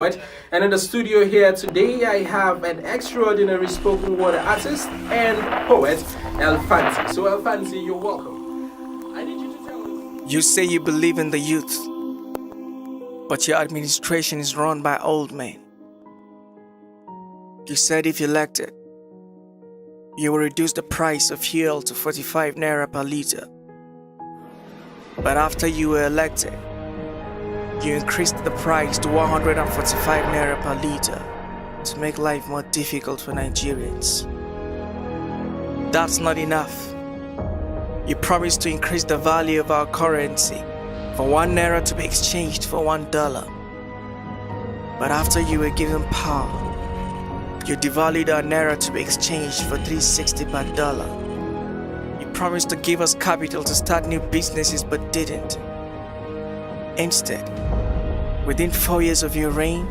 Right? And in the studio here today, I have an extraordinary spoken word artist and poet, el-fance. So, el-fance, you're welcome. I need you to tell us. You say you believe in the youth, but your administration is run by old men. You said if elected, you will reduce the price of fuel to 45 naira per liter. But after you were elected, you increased the price to 145 naira per liter to make life more difficult for Nigerians. That's not enough. You promised to increase the value of our currency for 1 naira to be exchanged for $1. But after you were given power, you devalued our naira to be exchanged for 360 per dollar. You promised to give us capital to start new businesses but didn't. Instead, within 4 years of your reign,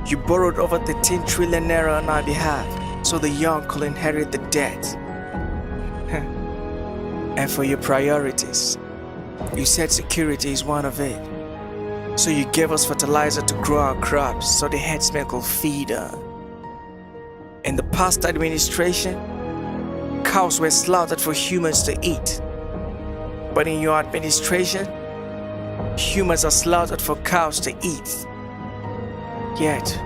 you borrowed over 13 trillion naira on our behalf so the young could inherit the debt. And for your priorities, you said security is one of it. So you gave us fertilizer to grow our crops so the herdsmen could feed on. In the past administration, cows were slaughtered for humans to eat. But in your administration, humans are slaughtered for cows to eat. Yet,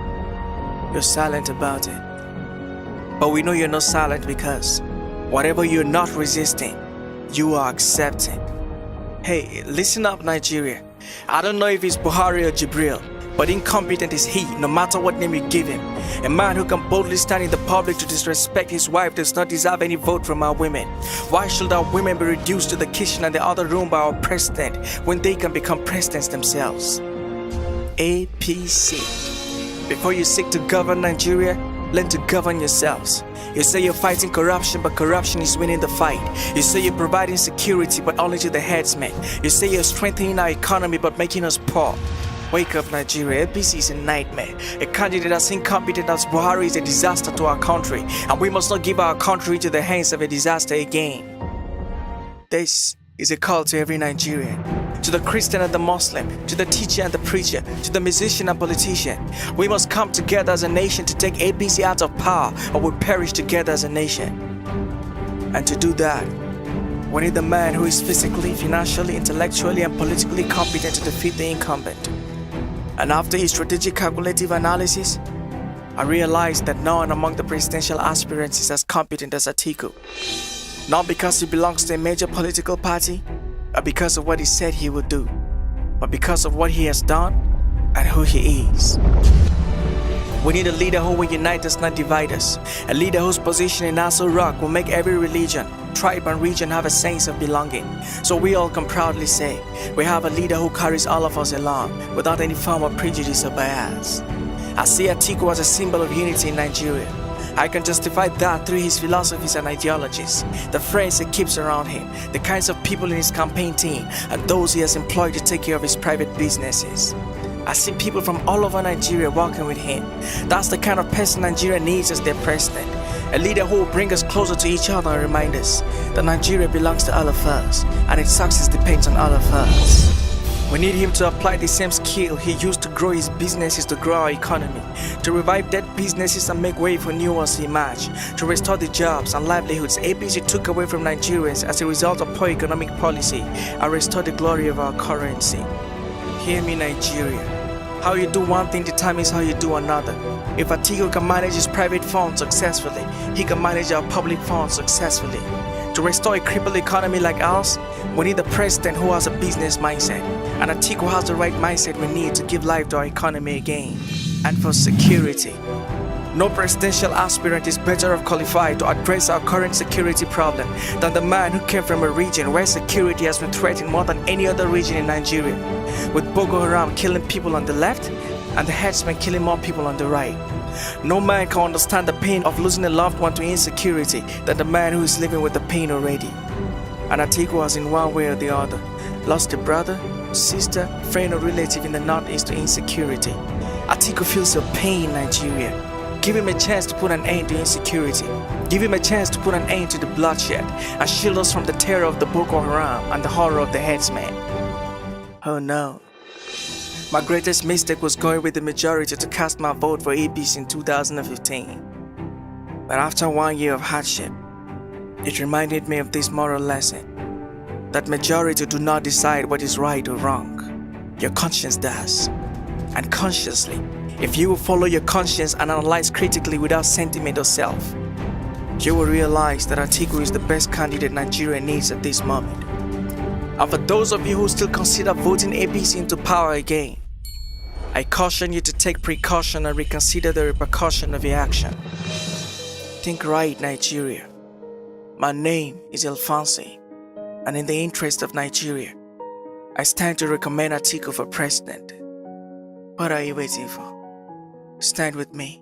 you're silent about it. But we know you're not silent because whatever you're not resisting, you are accepting. Hey, listen up, Nigeria. I don't know if it's Buhari or Jibril, but incompetent is he, no matter what name you give him. A man who can boldly stand in the public to disrespect his wife does not deserve any vote from our women. Why should our women be reduced to the kitchen and the other room by our president when they can become presidents themselves? APC. Before you seek to govern Nigeria, learn to govern yourselves. You say you're fighting corruption, but corruption is winning the fight. You say you're providing security, but only to the headsmen. You say you're strengthening our economy, but making us poor. Wake up, Nigeria. APC is a nightmare. A candidate as incompetent as Buhari is a disaster to our country, and we must not give our country into the hands of a disaster again. This is a call to every Nigerian, to the Christian and the Muslim, to the teacher and the preacher, to the musician and politician. We must come together as a nation to take APC out of power, or we'll perish together as a nation. And to do that, we need the man who is physically, financially, intellectually, and politically competent to defeat the incumbent. And after his strategic calculative analysis, I realized that no one among the presidential aspirants is as competent as Atiku. Not because he belongs to a major political party, or because of what he said he would do, but because of what he has done and who he is. We need a leader who will unite us, not divide us. A leader whose position in Aso Rock will make every religion, tribe and region have a sense of belonging. So we all can proudly say, we have a leader who carries all of us along without any form of prejudice or bias. I see Atiku as a symbol of unity in Nigeria. I can justify that through his philosophies and ideologies, the friends he keeps around him, the kinds of people in his campaign team, and those he has employed to take care of his private businesses. I see people from all over Nigeria working with him. That's the kind of person Nigeria needs as their president. A leader who will bring us closer to each other and remind us that Nigeria belongs to all of us, and its success depends on all of us. We need him to apply the same skill he used to grow his businesses to grow our economy, to revive dead businesses and make way for new ones to emerge, to restore the jobs and livelihoods APC took away from Nigerians as a result of poor economic policy, and restore the glory of our currency. Hear me, Nigeria. How you do one thing determines how you do another. If Atiku can manage his private funds successfully, he can manage our public funds successfully. To restore a crippled economy like ours, we need a president who has a business mindset, and Atiku has the right mindset we need to give life to our economy again. And for security, no presidential aspirant is better off qualified to address our current security problem than the man who came from a region where security has been threatened more than any other region in Nigeria, with Boko Haram killing people on the left and the herdsmen killing more people on the right. No man can understand the pain of losing a loved one to insecurity than the man who is living with the pain already. And Atiku has in one way or the other lost a brother, sister, friend or relative in the northeast to insecurity. Atiku feels your pain, Nigeria. Give him a chance to put an end to insecurity. Give him a chance to put an end to the bloodshed and shield us from the terror of the Boko Haram and the horror of the headsmen. Oh no. My greatest mistake was going with the majority to cast my vote for APC in 2015. But after 1 year of hardship, it reminded me of this moral lesson, that majority do not decide what is right or wrong. Your conscience does. And consciously, if you will follow your conscience and analyze critically without sentiment or self, you will realize that Atiku is the best candidate Nigeria needs at this moment. And for those of you who still consider voting APC into power again, I caution you to take precaution and reconsider the repercussion of your action. Think right, Nigeria. My name is el-fance, and in the interest of Nigeria, I stand to recommend Atiku for president. What are you waiting for? Stand with me.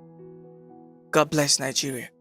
God bless Nigeria.